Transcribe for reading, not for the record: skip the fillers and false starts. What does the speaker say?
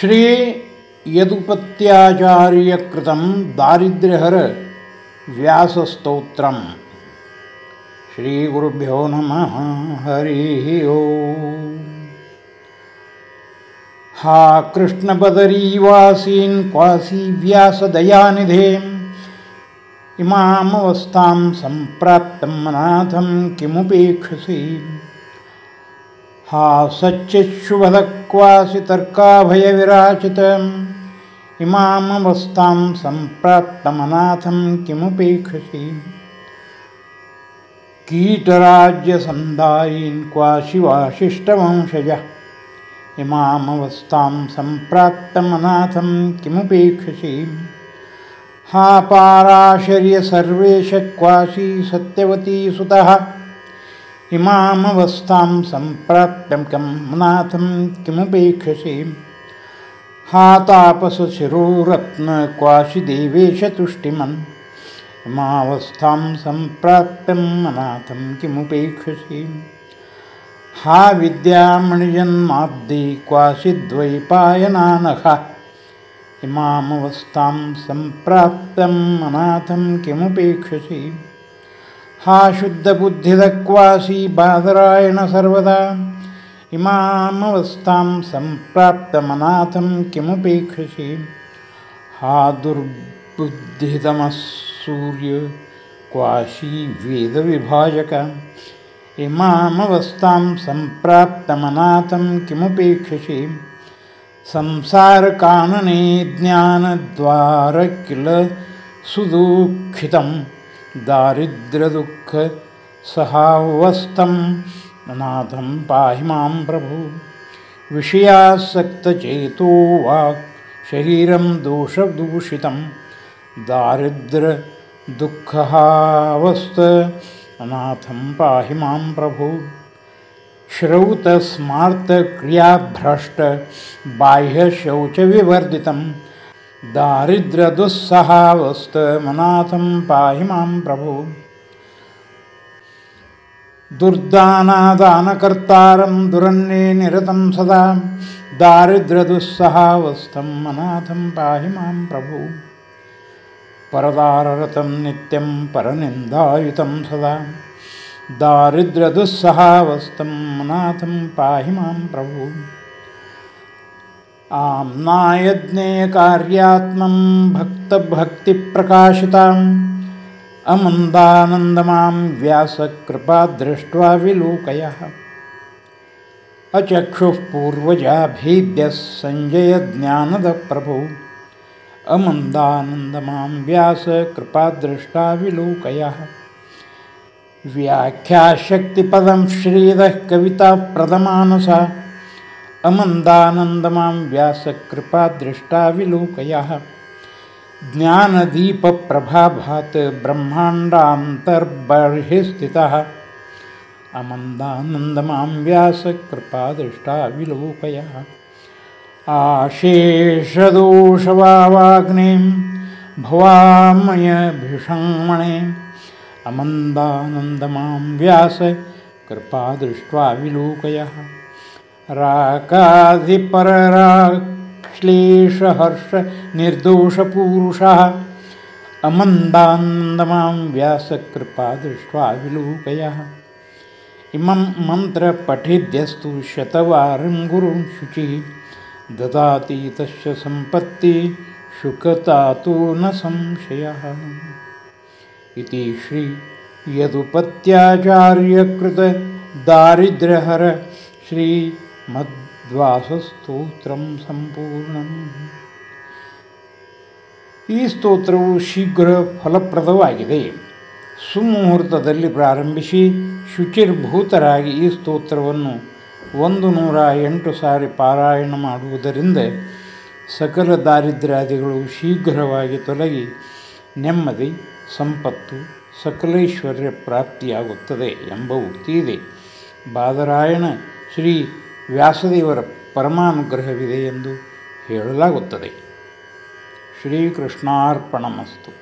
श्री यदुपत्याचार्यकृतं दारिद्र्यहर व्यासस्तोत्रम्। श्रीगुरुभ्यो नमः। हरिः ओम्। हा कृष्णपदरीवासीन् क्वासी व्यासदयानिधे इमामवस्थां सम्प्राप्तं अनाथं किमुपेक्षसि। हा सच्चिच्छुभदक्वासि तर्काभयविराचितम् इमामवस्थां सम्प्राप्तमनाथं किमुपेक्षसि। कीटराज्यसन्धायीन् क्वासि वासिष्ठवंशजः इमामवस्थां सम्प्राप्तमनाथं किमुपेक्षसि। हा पाराशर्यसर्वेश क्वासि सत्यवती सुतः इमामवस्थां सम्प्राप्तं अनाथं किमुपेक्षसि। हा तापसशिरोरत्न क्वासि देवेश तुष्टिमन् इमावस्थां सम्प्राप्तं अनाथं किमुपेक्षसि। हा विद्यामणिजन्माब्धि क्वासि द्वैपायनानघ इमामवस्थां सम्प्राप्तं अनाथं किमुपेक्षसि। हा शुद्धबुद्धिदक्वासि बादरायण सर्वदा इमामवस्थां सम्प्राप्तमनाथं किमुपेक्षसि। हा दुर्बुद्धितमः सूर्य क्वासि वेदविभाजक इमामवस्थां सम्प्राप्तमनाथं किमुपेक्षसि। संसारकानने ज्ञानद्वार किल सुदुःखितं दारिद्र्यदुःखसहावस्थम् अनाथं पाहि मां प्रभु। विषयासक्तचेतो वाक् शरीरं दोषदूषितं दारिद्र्यदुःखहावस्थ अनाथं पाहि मां प्रभु। श्रौतस्मार्तक्रियाभ्रष्ट बाह्यशौचविवर्जितं दारिद्र्यदुस्सहावस्थमनाथं पाहि मां प्रभु। दुर्दानादानकर्तारं दुरन्ये निरतं सदा दारिद्र्यदुस्सहावस्थम् अनाथं पाहि मां प्रभु। परदाररतं नित्यं परनिन्दायुतं सदा दारिद्र्यदुस्सहावस्थम् अनाथं पाहि मां प्रभु। आम्नायज्ञेयकार्यात्मं भक्तभक्तिप्रकाशिताम् अमन्दानन्दमां व्यासकृपा दृष्ट्वा विलोकयः। अचक्षुः पूर्वजाभेद्यः सञ्जयज्ञानदप्रभो अमन्दानन्दमां व्यासकृपा दृष्ट्वा विलोकयः। व्याख्याशक्तिपदं श्रीदः कविताप्रदमानसा अमन्दानन्दमां व्यासकृपा दृष्ट्वा विलोकयः। ज्ञानदीपप्रभाभात् ब्रह्माण्डान्तर्बर्हिस्थितः अमन्दानन्दमां व्यासकृपा दृष्ट्वा विलोकयः। आशेषदोषवाग्नें भवामयभिषङ्मणे अमन्दानन्दमां व्यासकृपा दृष्ट्वा विलोकयः। राकाधिपरराक्श्लेषहर्ष निर्दोषपूरुषः अमन्दानन्दमां व्यासकृपा दृष्ट्वा विलोकयः। इमं मन्त्रपठिद्यस्तु शतवारं गुरुं शुचिः ददाति तस्य सम्पत्ति शुकतातो न संशयः। इति श्री यदुपत्याचार्यकृत दारिद्र्यहर ಶ್ರೀಮದ್ವ್ಯಾಸಸ್ತೋತ್ರಂ ಸಂಪೂರ್ಣಂ। ಈ ಸ್ತೋತ್ರವು ಶೀಘ್ರ ಫಲಪ್ರದವಾಗಿದೆ. ಸುಮುಹೂರ್ತದಲ್ಲಿ ಪ್ರಾರಂಭಿಸಿ ಶುಚಿರ್ಭೂತರಾಗಿ ಈ ಸ್ತೋತ್ರವನ್ನು 108 ಸಾರಿ ಪಾರಾಯಣ ಮಾಡುವುದರಿಂದ ಸಕಲ ದಾರಿದ್ರ್ಯಾದಿಗಳು ಶೀಘ್ರವಾಗಿ ತೊಲಗಿ ನೆಮ್ಮದಿ, ಸಂಪತ್ತು, ಸಕಲೈಶ್ವರ್ಯ ಪ್ರಾಪ್ತಿಯಾಗುತ್ತದೆ ಎಂಬ ಉಕ್ತಿ ಇದೆ. ಬಾದರಾಯಣ ಶ್ರೀ ವ್ಯಾಸದೇವರ ಪರಮಾನುಗ್ರಹವಿದೆ ಎಂದು ಹೇಳಲಾಗುತ್ತದೆ. ಶ್ರೀಕೃಷ್ಣಾರ್ಪಣಮಸ್ತು.